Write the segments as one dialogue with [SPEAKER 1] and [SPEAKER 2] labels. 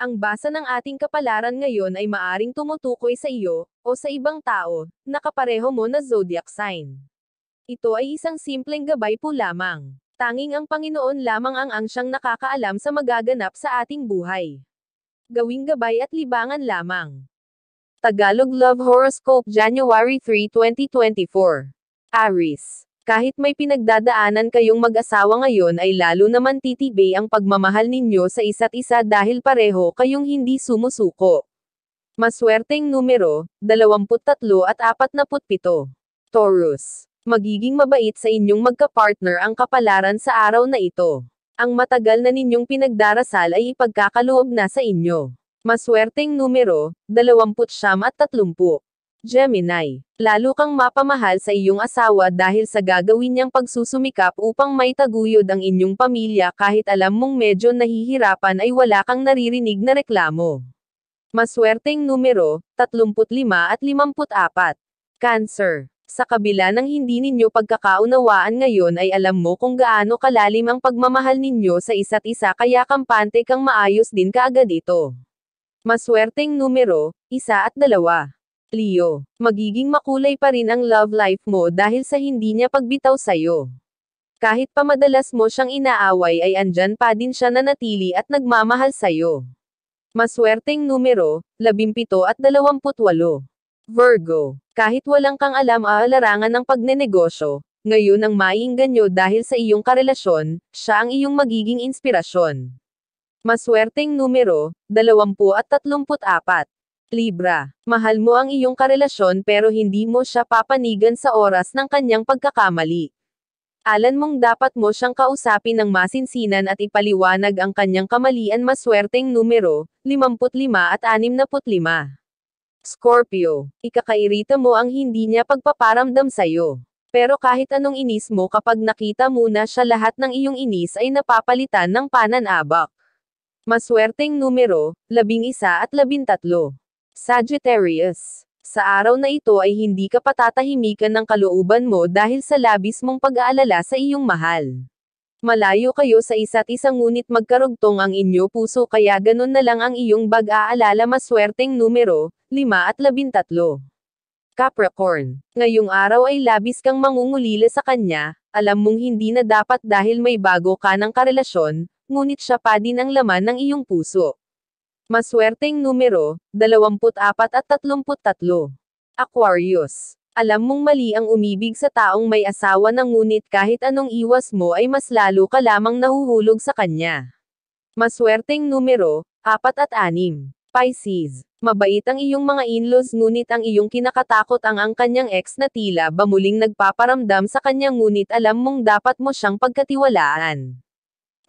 [SPEAKER 1] Ang basa ng ating kapalaran ngayon ay maaring tumutukoy sa iyo, o sa ibang tao, na kapareho mo na zodiac sign. Ito ay isang simpleng gabay po lamang. Tanging ang Panginoon lamang ang siyang nakakaalam sa magaganap sa ating buhay. Gawing gabay at libangan lamang. Tagalog Love Horoscope January 3, 2024. Aries. Kahit may pinagdadaanan kayong mag-asawa ngayon ay lalo naman titibay ang pagmamahal ninyo sa isa't isa dahil pareho kayong hindi sumusuko. Maswerteng numero, 23 at 47. Taurus. Magiging mabait sa inyong magka-partner ang kapalaran sa araw na ito. Ang matagal na ninyong pinagdarasal ay ipagkakaloob na sa inyo. Maswerteng numero, 29 at 30. Gemini. Lalo kang mapamahal sa iyong asawa dahil sa gagawin niyang pagsusumikap upang maitaguyod ang inyong pamilya kahit alam mong medyo nahihirapan ay wala kang naririnig na reklamo. Maswerteng numero, 35 at 54. Cancer. Sa kabila ng hindi ninyo pagkakaunawaan ngayon ay alam mo kung gaano kalalim ang pagmamahal ninyo sa isa't isa kaya kampante kang maayos din kaagad ito. Maswerteng numero, 1 at 2. Leo. Magiging makulay pa rin ang love life mo dahil sa hindi niya pagbitaw sa'yo. Kahit pa madalas mo siyang inaaway ay andyan pa din siya nanatili at nagmamahal sa'yo. Maswerteng numero, 17 at 28. Virgo. Kahit walang kang alam-aalarangan ng pagnenegosyo, ngayon ang maiingganyo dahil sa iyong karelasyon, siya ang iyong magiging inspirasyon. Maswerteng numero, 20 at 34. Libra. Mahal mo ang iyong karelasyon pero hindi mo siya papanigan sa oras ng kanyang pagkakamali. Alam mong dapat mo siyang kausapin ng masinsinan at ipaliwanag ang kanyang kamalian. Maswerteng numero, 55 at 65. Scorpio. Ikakairita mo ang hindi niya pagpaparamdam sa'yo. Pero kahit anong inis mo kapag nakita mo na siya lahat ng iyong inis ay napapalitan ng pananabak. Maswerteng numero, 11 at 13. Sagittarius. Sa araw na ito ay hindi ka patatahimikan ng kalooban mo dahil sa labis mong pag-aalala sa iyong mahal. Malayo kayo sa isa't isa ngunit magkarugtong ang inyo puso kaya ganun na lang ang iyong pag-aalala. Maswerteng numero, 5 at 13. Capricorn. Ngayong araw ay labis kang mangungulila sa kanya, alam mong hindi na dapat dahil may bago ka ng karelasyon, ngunit siya pa din ang laman ng iyong puso. Maswerteng numero, 24 at 33. Aquarius. Alam mong mali ang umibig sa taong may asawa na ngunit kahit anong iwas mo ay mas lalo ka lamang nahuhulog sa kanya. Maswerteng numero, 4 at 6. Pisces. Mabait ang iyong mga in-laws ngunit ang iyong kinakatakot ang kanyang ex na tila ba muling nagpaparamdam sa kanya ngunit alam mong dapat mo siyang pagkatiwalaan.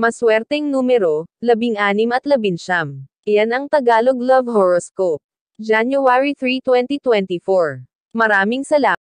[SPEAKER 1] Maswerteng numero, 16 at 19. Iyan ang Tagalog Love Horoscope. January 3, 2024. Maraming salamat.